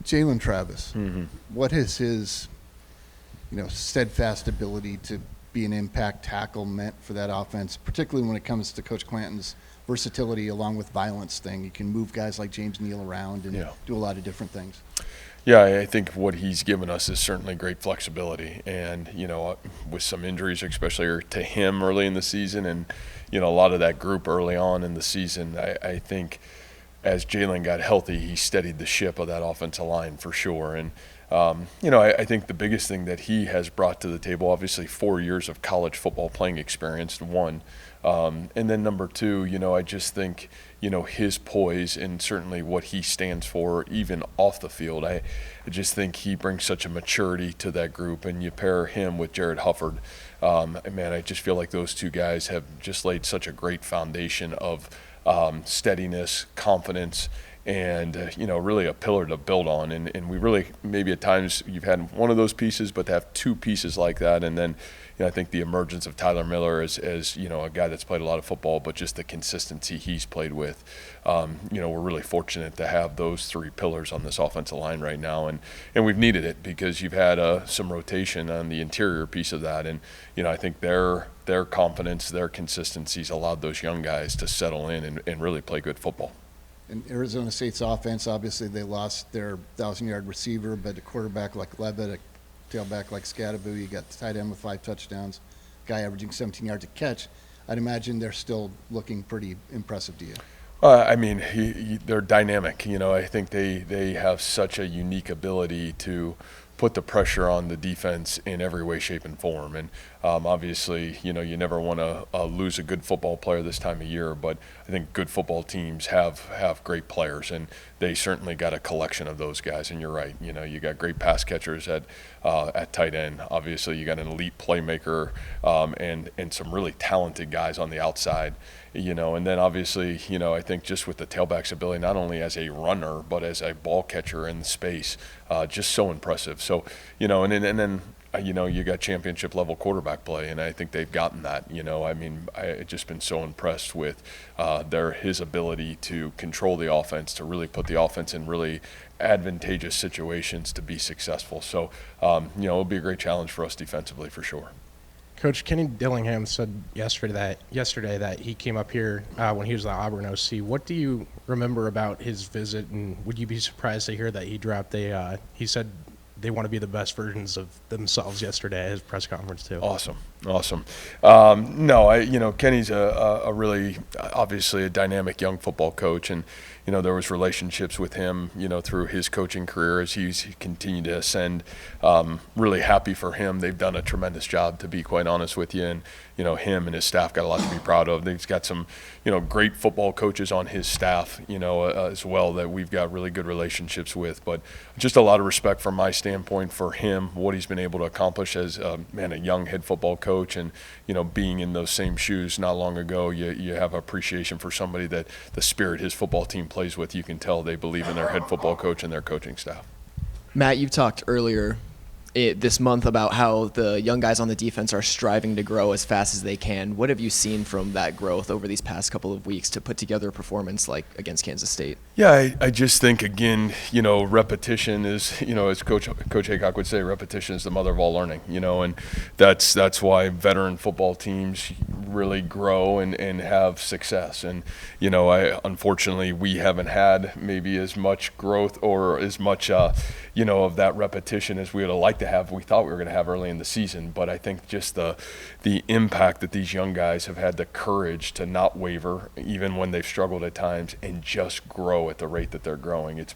Jalen Travis, what is his, steadfast ability to be an impact tackle meant for that offense, particularly when it comes to Coach Clanton's versatility along with violence thing? You can move guys like James Neal around and do a lot of different things. Yeah, I think what he's given us is certainly great flexibility. And, with some injuries, especially to him early in the season and, a lot of that group early on in the season, I think as Jalen got healthy, he steadied the ship of that offensive line for sure. And, I think the biggest thing that he has brought to the table, obviously 4 years of college football playing experience, one. And then number two, I just think, his poise and certainly what he stands for, even off the field. I just think he brings such a maturity to that group. And you pair him with Jared Hufford, man, I just feel like those two guys have just laid such a great foundation of steadiness, confidence, and, really a pillar to build on. And we really, maybe at times you've had one of those pieces, but to have two pieces like that. And then, I think the emergence of Tyler Miller as a guy that's played a lot of football, but just the consistency he's played with. We're really fortunate to have those three pillars on this offensive line right now. And we've needed it because you've had some rotation on the interior piece of that. And, I think their confidence, their consistencies allowed those young guys to settle in and really play good football. In Arizona State's offense, obviously they lost their 1,000-yard receiver, but a quarterback like Levitt, a tailback like Scadaboo, you got the tight end with 5 touchdowns, guy averaging 17 yards a catch. I'd imagine they're still looking pretty impressive to you. They're dynamic. I think they have such a unique ability to put the pressure on the defense in every way, shape, and form. And obviously, you never want to lose a good football player this time of year, but I think good football teams have great players, and they certainly got a collection of those guys. And you're right, you got great pass catchers at tight end. Obviously, you got an elite playmaker and some really talented guys on the outside. And then obviously, I think just with the tailback's ability, not only as a runner, but as a ball catcher in space, just so impressive. So, and then you got championship level quarterback play, and I think they've gotten that. I've just been so impressed with his ability to control the offense, to really put the offense in really advantageous situations to be successful. So, it'll be a great challenge for us defensively for sure. Coach, Kenny Dillingham said yesterday that he came up here when he was the Auburn OC. What do you remember about his visit, and would you be surprised to hear that he dropped he said they want to be the best versions of themselves yesterday at his press conference too? Awesome. No, Kenny's a really, obviously a dynamic young football coach, and there was relationships with him, through his coaching career as he's continued to ascend. Really happy for him. They've done a tremendous job, to be quite honest with you, and him and his staff got a lot to be proud of. He's got some, great football coaches on his staff, as well, that we've got really good relationships with. But just a lot of respect from my standpoint for him, what he's been able to accomplish as a young head football coach, and being in those same shoes not long ago. You have appreciation for somebody that the spirit his football team plays with. You can tell they believe in their head football coach and their coaching staff. Matt, you've talked earlier this month about how the young guys on the defense are striving to grow as fast as they can. What have you seen from that growth over these past couple of weeks to put together a performance like against Kansas State? Yeah, I just think, again, repetition is, as Coach Haycock would say, repetition is the mother of all learning, and that's why veteran football teams really grow and have success. And, unfortunately, we haven't had maybe as much growth or as much, of that repetition as we would have liked to have. We thought we were going to have early in the season. But I think just the impact that these young guys have had, the courage to not waver, even when they've struggled at times, and just grow at the rate that they're growing. It's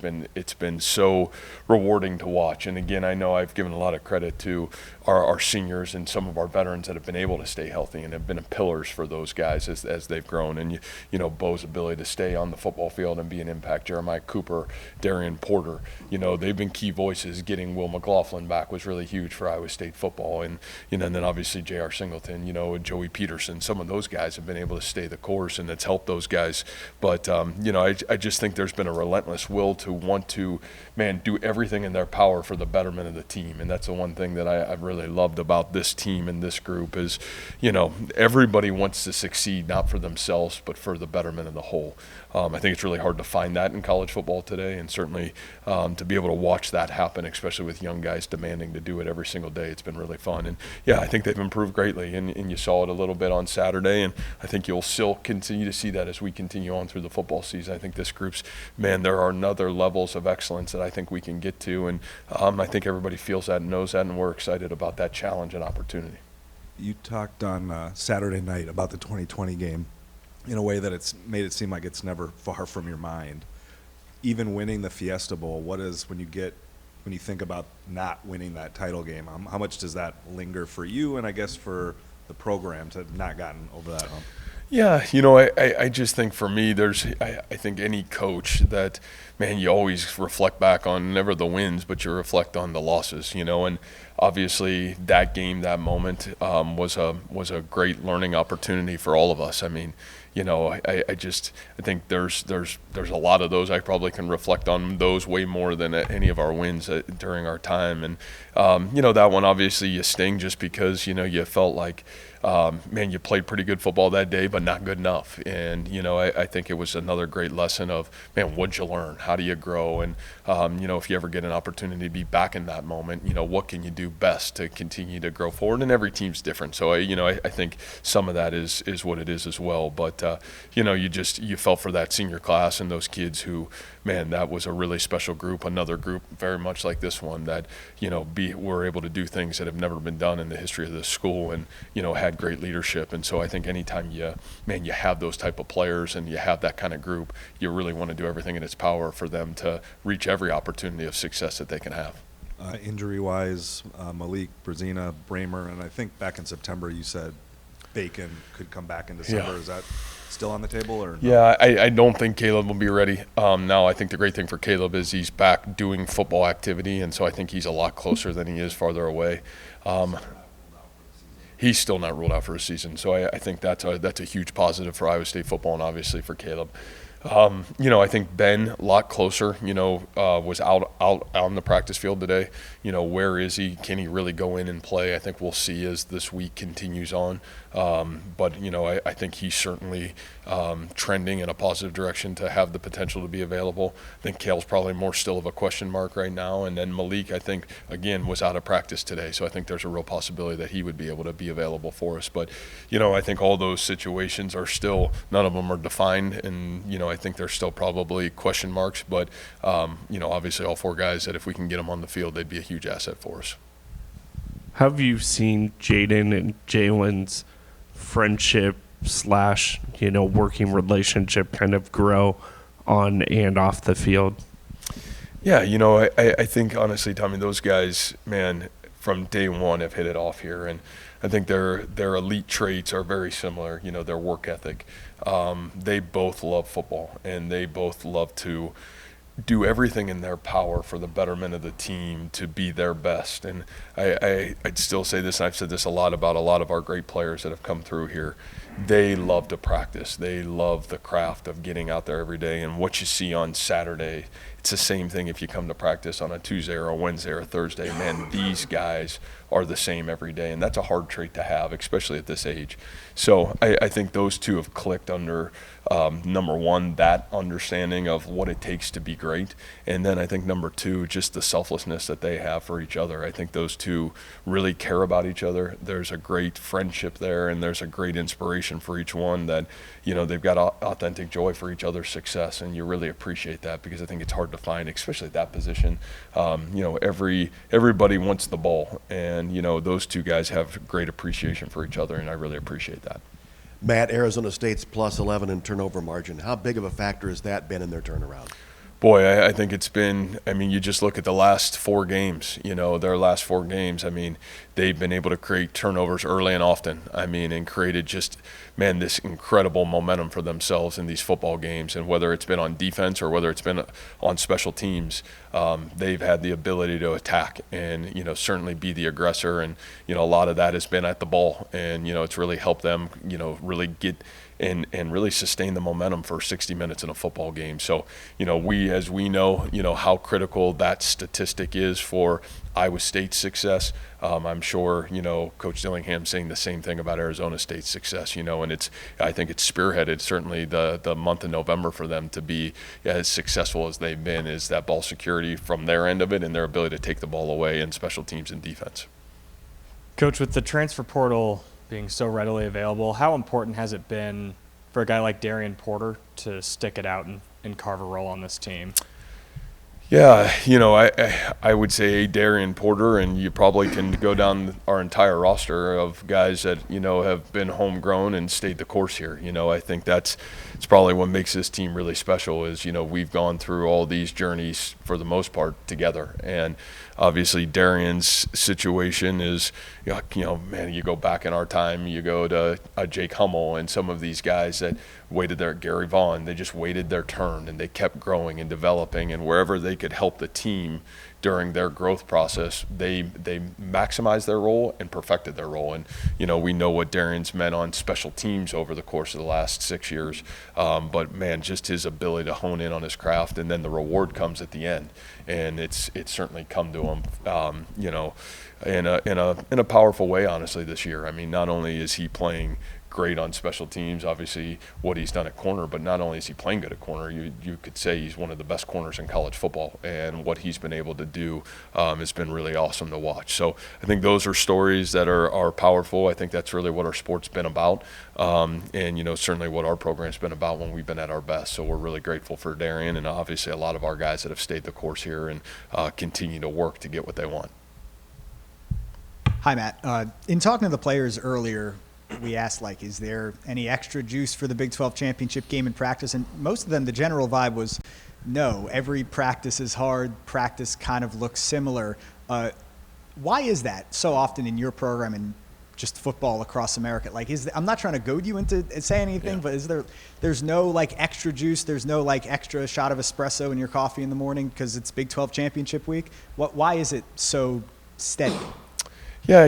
been so rewarding to watch. And again, I know I've given a lot of credit to our seniors and some of our veterans that have been able to stay healthy and have been pillars for those guys as they've grown. And Bo's ability to stay on the football field and be an impact. Jeremiah Cooper, Darian Porter, they've been key voices. Getting Will McLaughlin back was really huge for Iowa State football. And and then obviously J.R. Singleton, and Joey Peterson. Some of those guys have been able to stay the course, and it's helped those guys. But I just think there's been a relentless will to want to, do everything in their power for the betterment of the team. And that's the one thing that I've really loved about this team and this group is, everybody wants to succeed, not for themselves, but for the betterment of the whole. I think it's really hard to find that in college football today, and certainly to be able to watch that happen, especially with young guys demanding to do it every single day, it's been really fun. And yeah, I think they've improved greatly, and you saw it a little bit on Saturday, and I think you'll still continue to see that as we continue on through the football season. I think this group's, there are another levels of excellence that I think we can get to, and I think everybody feels that and knows that, and we're excited about that challenge and opportunity. You talked on Saturday night about the 2020 game in a way that it's made it seem like it's never far from your mind. Even winning the Fiesta Bowl, when you think about not winning that title game, how much does that linger for you and I guess for the program to have not gotten over that hump? Yeah, I just think for me, I think any coach that, you always reflect back on never the wins, but you reflect on the losses, and obviously that game, that moment was a great learning opportunity for all of us. I think there's a lot of those. I probably can reflect on those way more than any of our wins during our time. And, that one, obviously you sting just because, you felt like, you played pretty good football that day, but not good enough. And, I think it was another great lesson of, what'd you learn? How do you grow? And, if you ever get an opportunity to be back in that moment, what can you do best to continue to grow forward? And every team's different. So, I think some of that is what it is as well. But, you felt for that senior class and those kids who, that was a really special group, another group very much like this one that, were able to do things that have never been done in the history of this school and, had great leadership. And so I think anytime you have those type of players and you have that kind of group, you really want to do everything in its power for them to reach every opportunity of success that they can have. Injury-wise, Malik, Brazina, Bramer, and I think back in September you said Bacon could come back in December. Yeah. Is that still on the table? Or no? Yeah, I don't think Caleb will be ready. Now, I think the great thing for Caleb is he's back doing football activity, and so I think he's a lot closer than he is farther away. He's still not ruled out for a season, so I think that's a huge positive for Iowa State football and obviously for Caleb. I think Ben, a lot closer, was out on the practice field today. Where is he? Can he really go in and play? I think we'll see as this week continues on. But I think he's certainly trending in a positive direction to have the potential to be available. I think Kale's probably more still of a question mark right now. And then Malik, I think, again, was out of practice today. So I think there's a real possibility that he would be able to be available for us. But, I think all those situations are still, none of them are defined. And, I think there's still probably question marks. But, obviously all four guys that if we can get them on the field, they'd be a huge asset for us. How have you seen Jaden and Jalen's friendship / working relationship kind of grow on and off the field? Yeah, I think honestly, Tommy, those guys, from day one have hit it off here, and I think their elite traits are very similar. Their work ethic. They both love football, and they both love to do everything in their power for the betterment of the team to be their best. And I'd still say this, and I've said this a lot about a lot of our great players that have come through here. They love to practice. They love the craft of getting out there every day. And what you see on Saturday, it's the same thing if you come to practice on a Tuesday or a Wednesday or a Thursday. These guys are the same every day, and that's a hard trait to have, especially at this age. So I think those two have clicked under, number one, that understanding of what it takes to be great, and then I think number two, just the selflessness that they have for each other. I think those two really care about each other. There's a great friendship there, and there's a great inspiration for each one that, they've got authentic joy for each other's success, and you really appreciate that because I think it's hard to find, especially at that position. Everybody wants the ball, and those two guys have great appreciation for each other, and I really appreciate that. Matt, Arizona State's plus 11 in turnover margin. How big of a factor has that been in their turnaround? Boy, I think it's been, you just look at the last 4 games, their last 4 games, they've been able to create turnovers early and often, and created just, this incredible momentum for themselves in these football games. And whether it's been on defense or whether it's been on special teams, they've had the ability to attack and, certainly be the aggressor. And, a lot of that has been at the ball. And, it's really helped them, really and really sustain the momentum for 60 minutes in a football game. So, we know, how critical that statistic is for Iowa State's success. I'm sure, Coach Dillingham saying the same thing about Arizona State's success, and I think it's spearheaded certainly the month of November for them to be as successful as they've been, is that ball security from their end of it and their ability to take the ball away in special teams and defense. Coach, with the transfer portal being so readily available, how important has it been for a guy like Darian Porter to stick it out and carve a role on this team? Yeah, I would say Darian Porter, and you probably can go down our entire roster of guys that, have been homegrown and stayed the course here. I think it's probably what makes this team really special is, we've gone through all these journeys for the most part together. And obviously Darian's situation is, man, you go back in our time, you go to Jake Hummel and some of these guys that waited their Gary Vaughn, they just waited their turn and they kept growing and developing, and wherever they could help the team during their growth process, they maximized their role and perfected their role. And, we know what Darian's meant on special teams over the course of the last 6 years. But man, just his ability to hone in on his craft, and then the reward comes at the end. And it's certainly come to him, in a powerful way, honestly, this year. I mean, not only is he playing great on special teams, obviously what he's done at corner, but not only is he playing good at corner, you could say he's one of the best corners in college football, and what he's been able to do has been really awesome to watch. So I think those are stories that are powerful. I think that's really what our sport's been about, and certainly what our program's been about when we've been at our best. So we're really grateful for Darian, and obviously a lot of our guys that have stayed the course here and continue to work to get what they want. Hi, Matt. In talking to the players earlier, we asked, is there any extra juice for the Big 12 championship game in practice? And most of them, the general vibe was, no, every practice is hard. Practice kind of looks similar. Why is that so often in your program and just football across America? I'm not trying to goad you into saying anything, but there's no extra juice, there's no extra shot of espresso in your coffee in the morning because it's Big 12 championship week? Why is it so steady? Yeah,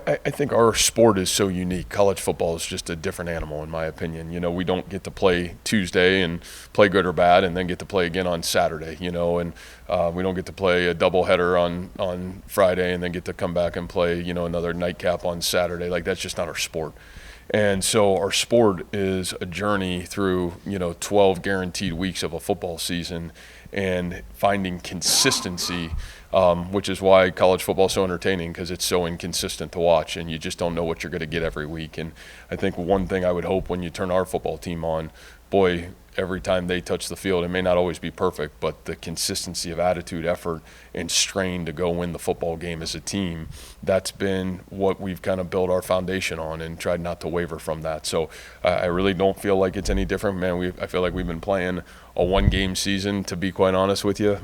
I think our sport is so unique. College football is just a different animal, in my opinion. We don't get to play Tuesday and play good or bad and then get to play again on Saturday, and we don't get to play a doubleheader on Friday and then get to come back and play, another nightcap on Saturday. That's just not our sport. And so our sport is a journey through, 12 guaranteed weeks of a football season and finding consistency, which is why college football is so entertaining, because it's so inconsistent to watch and you just don't know what you're going to get every week. And I think one thing I would hope when you turn our football team on, boy, every time they touch the field, it may not always be perfect, but the consistency of attitude, effort, and strain to go win the football game as a team, that's been what we've kind of built our foundation on and tried not to waver from that. So I really don't feel like it's any different. Man, I feel like we've been playing a one-game season, to be quite honest with you,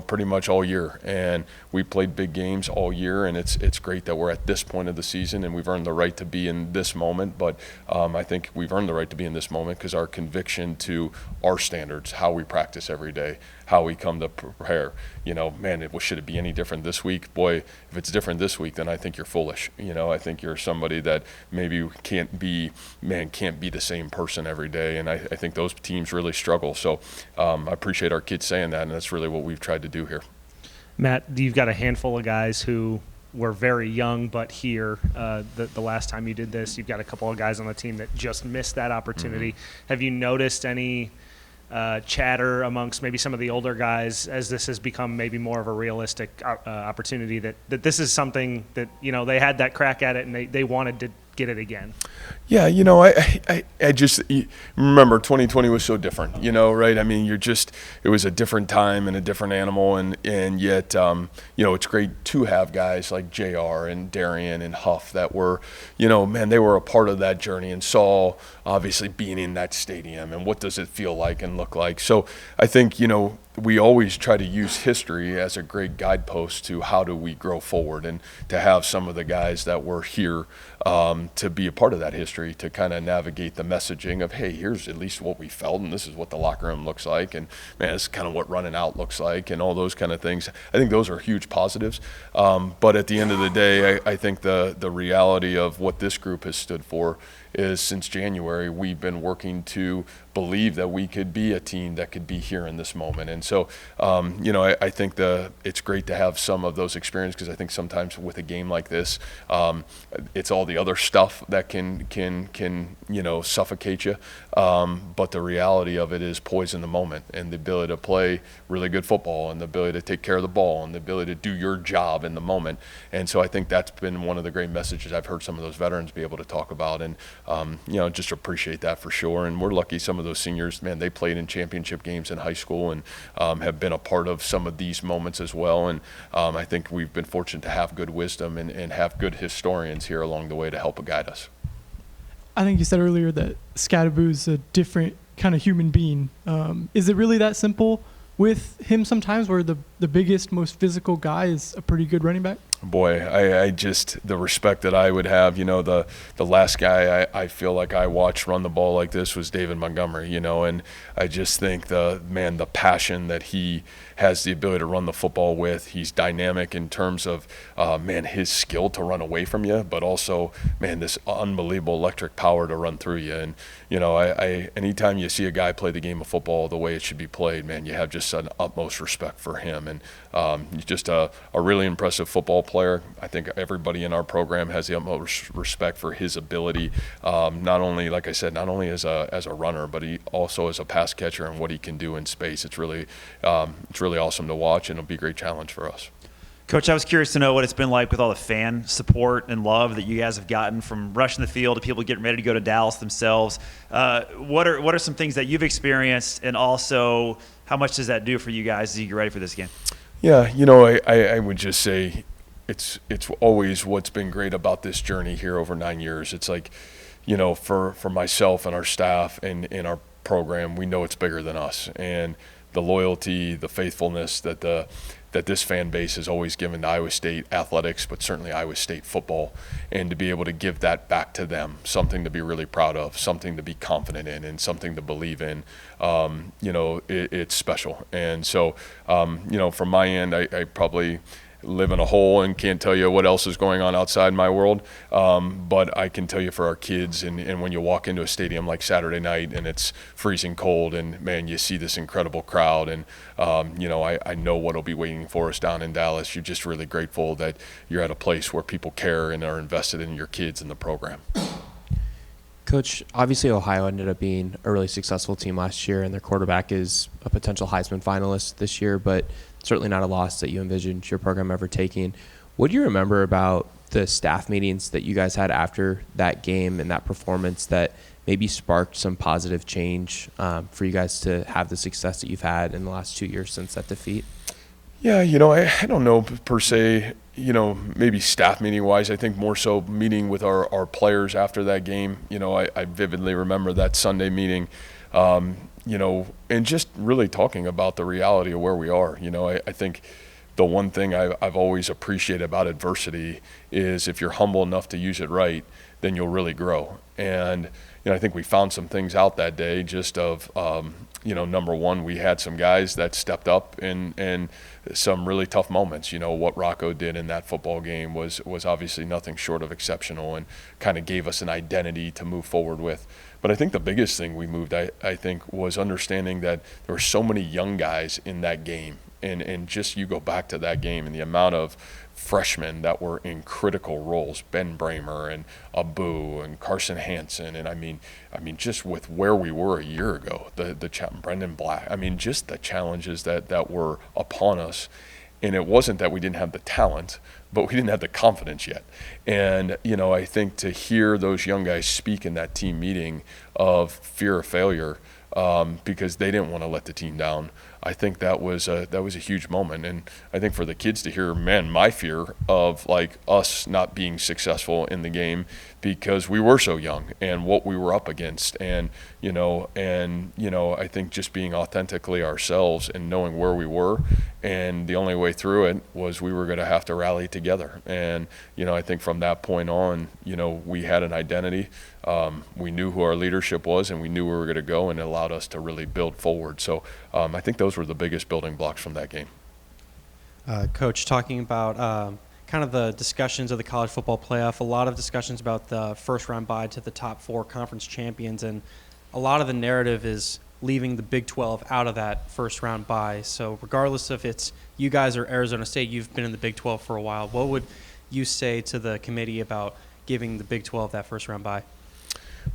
pretty much all year. And we played big games all year, and it's great that we're at this point of the season and we've earned the right to be in this moment. But I think we've earned the right to be in this moment because our conviction to our standards, how we practice every day, how we come to prepare. Man, should it be any different this week? Boy, if it's different this week, then I think you're foolish. I think you're somebody that maybe can't be the same person every day. And I think those teams really struggle. So I appreciate our kids saying that, and that's really what we've tried to do here. Matt, you've got a handful of guys who were very young but here the last time you did this. You've got a couple of guys on the team that just missed that opportunity. Mm-hmm. Have you noticed any chatter amongst maybe some of the older guys as this has become maybe more of a realistic opportunity that this is something that, they had that crack at it and they wanted to get it again? Yeah, I just remember 2020 was so different, right? I mean, it was a different time and a different animal, and yet, it's great to have guys like JR and Darian and Huff that were, they were a part of that journey and saw, obviously, being in that stadium and what does it feel like and look like. So I think, we always try to use history as a great guidepost to how do we grow forward, and to have some of the guys that were here to be a part of that history, to kind of navigate the messaging of, hey, here's at least what we felt, and this is what the locker room looks like, and man, this is kind of what running out looks like, and all those kind of things. I think those are huge positives. But at the end of the day, I think the reality of what this group has stood for is, since January, we've been working to believe that we could be a team that could be here in this moment. And so, I think it's great to have some of those experiences, because I think sometimes with a game like this, it's all the other stuff that can suffocate you. But the reality of it is poise in the moment, and the ability to play really good football, and the ability to take care of the ball, and the ability to do your job in the moment. And so I think that's been one of the great messages I've heard some of those veterans be able to talk about, and just appreciate that for sure. And we're lucky some of those seniors, man, they played in championship games in high school, and have been a part of some of these moments as well. And I think we've been fortunate to have good wisdom and have good historians here along the way to help guide us. I think you said earlier that Scadaboo's a different kind of human being. Is it really that simple with him sometimes, where the biggest, most physical guy is a pretty good running back? Boy, I just, the respect that I would have, the last guy I feel like I watched run the ball like this was David Montgomery, and I just think the passion that he has the ability to run the football with. He's dynamic in terms of, his skill to run away from you, but also, this unbelievable electric power to run through you. And, anytime you see a guy play the game of football the way it should be played, man, you have just an utmost respect for him. And he's just a really impressive football player. I think everybody in our program has the utmost respect for his ability, not only, like I said, not only as a runner, but he also as a pass catcher, and what he can do in space. It's really awesome to watch, and it'll be a great challenge for us. Coach, I was curious to know what it's been like with all the fan support and love that you guys have gotten from rushing the field to people getting ready to go to Dallas themselves. What are some things that you've experienced, and also how much does that do for you guys as you get ready for this game? Yeah, I would just say it's always what's been great about this journey here over 9 years. It's like, for myself and our staff and in our program, we know it's bigger than us, and the loyalty, the faithfulness that this fan base has always given to Iowa State athletics, but certainly Iowa State football, and to be able to give that back to them, something to be really proud of, something to be confident in, and something to believe in, it's special. And so, from my end, I probably live in a hole and can't tell you what else is going on outside my world. But I can tell you for our kids, and when you walk into a stadium like Saturday night and it's freezing cold, and man, you see this incredible crowd, and I know what'll be waiting for us down in Dallas. You're just really grateful that you're at a place where people care and are invested in your kids and the program. Coach, obviously Ohio ended up being a really successful team last year, and their quarterback is a potential Heisman finalist this year, but certainly not a loss that you envisioned your program ever taking. What do you remember about the staff meetings that you guys had after that game and that performance that maybe sparked some positive change for you guys to have the success that you've had in the last 2 years since that defeat? Yeah, I don't know per se, maybe staff meeting wise. I think more so meeting with our players after that game. I vividly remember that Sunday meeting, and just really talking about the reality of where we are. I think the one thing I've always appreciated about adversity is if you're humble enough to use it right, then you'll really grow. And I think we found some things out that day just of, number one, we had some guys that stepped up in some really tough moments. What Rocco did in that football game was obviously nothing short of exceptional, and kind of gave us an identity to move forward with. But I think the biggest thing we moved, I think, was understanding that there were so many young guys in that game. And just you go back to that game and the amount of freshmen that were in critical roles, Ben Bramer and Abu and Carson Hansen, and I mean just with where we were a year ago, Brendan Black, just the challenges that were upon us. And it wasn't that we didn't have the talent, but we didn't have the confidence yet. And, I think to hear those young guys speak in that team meeting of fear of failure, because they didn't want to let the team down, I think that was a huge moment. And I think for the kids to hear, man, my fear of like us not being successful in the game because we were so young and what we were up against, and I think just being authentically ourselves and knowing where we were, and the only way through it was we were going to have to rally together. And I think from that point on, we had an identity. We knew who our leadership was, and we knew where we were going to go, and it allowed us to really build forward. So I think those were the biggest building blocks from that game. Coach, talking about kind of the discussions of the college football playoff, a lot of discussions about the first round bye to the top 4 conference champions, and a lot of the narrative is leaving the Big 12 out of that first round bye. So regardless if it's you guys or Arizona State, you've been in the Big 12 for a while. What would you say to the committee about giving the Big 12 that first round bye?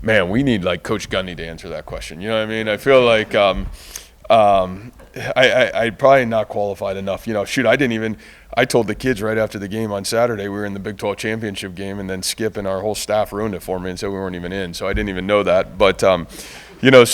Man, we need like Coach Gundy to answer that question. You know what I mean? I feel like I probably not qualified enough. I told the kids right after the game on Saturday we were in the Big 12 championship game, and then Skip and our whole staff ruined it for me and said we weren't even in. So I didn't even know that. But, so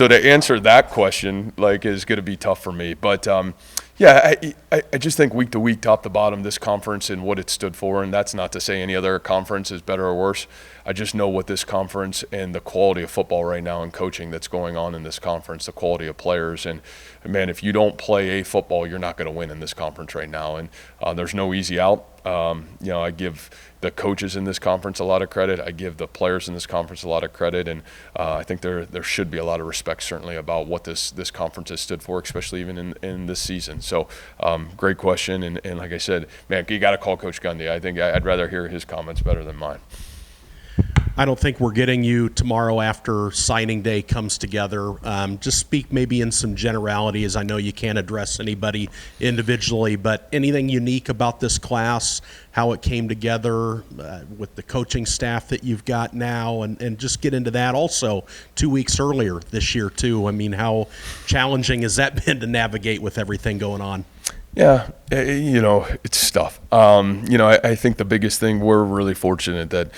to answer that question, is going to be tough for me. But, I just think week to week, top to bottom, this conference and what it stood for, and that's not to say any other conference is better or worse. I just know what this conference and the quality of football right now and coaching that's going on in this conference, the quality of players. And, man, if you don't play a football, you're not going to win in this conference right now. And there's no easy out. I give the coaches in this conference a lot of credit. I give the players in this conference a lot of credit. And I think there should be a lot of respect, certainly, about what this conference has stood for, especially even in this season. So great question. And like I said, man, you got to call Coach Gundy. I think I'd rather hear his comments better than mine. I don't think we're getting you tomorrow after signing day comes together. Just speak maybe in some generalities. I know you can't address anybody individually, but anything unique about this class, how it came together with the coaching staff that you've got now, and just get into that. Also, 2 weeks earlier this year, too. I mean, how challenging has that been to navigate with everything going on? Yeah, it's tough. I think the biggest thing, we're really fortunate that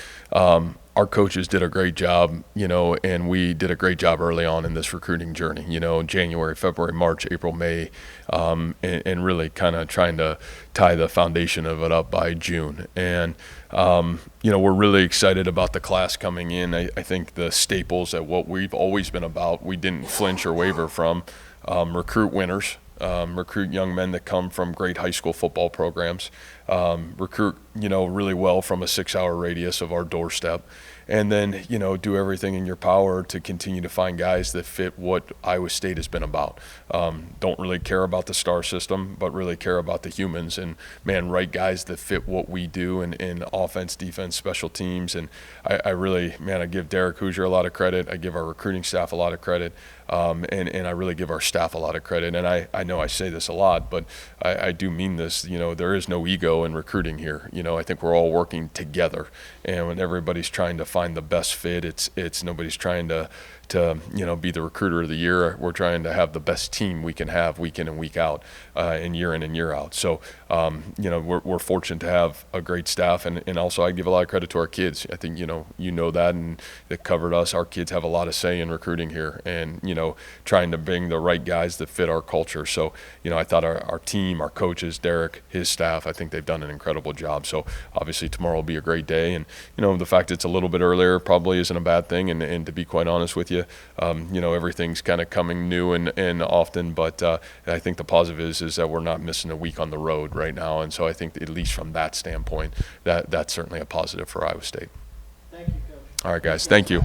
our coaches did a great job, and we did a great job early on in this recruiting journey, January, February, March, April, May, and really kind of trying to tie the foundation of it up by June. And, we're really excited about the class coming in. I think the staples at what we've always been about, we didn't flinch or waver from, recruit winners. Recruit young men that come from great high school football programs, recruit, really well from a 6-hour radius of our doorstep, and then, do everything in your power to continue to find guys that fit what Iowa State has been about. Don't really care about the star system, but really care about the humans and, man, right guys that fit what we do in offense, defense, special teams. And I really, I give Derek Hoosier a lot of credit. I give our recruiting staff a lot of credit. And I really give our staff a lot of credit. And I know I say this a lot, but I do mean this. There is no ego in recruiting here. I think we're all working together. And when everybody's trying to find the best fit, it's nobody's trying to be the recruiter of the year. We're trying to have the best team we can have week in and week out, and year in and year out. So, we're fortunate to have a great staff, and also I give a lot of credit to our kids. I think, that, and that covered us. Our kids have a lot of say in recruiting here, and, trying to bring the right guys that fit our culture. So, I thought our team, our coaches, Derek, his staff, I think they've done an incredible job. So obviously tomorrow will be a great day, and, the fact it's a little bit earlier probably isn't a bad thing, and to be quite honest with you, everything's kind of coming new and often, but I think the positive is that we're not missing a week on the road right now, and so I think at least from that standpoint, that's certainly a positive for Iowa State. Thank you, Coach. All right, guys. Thank you.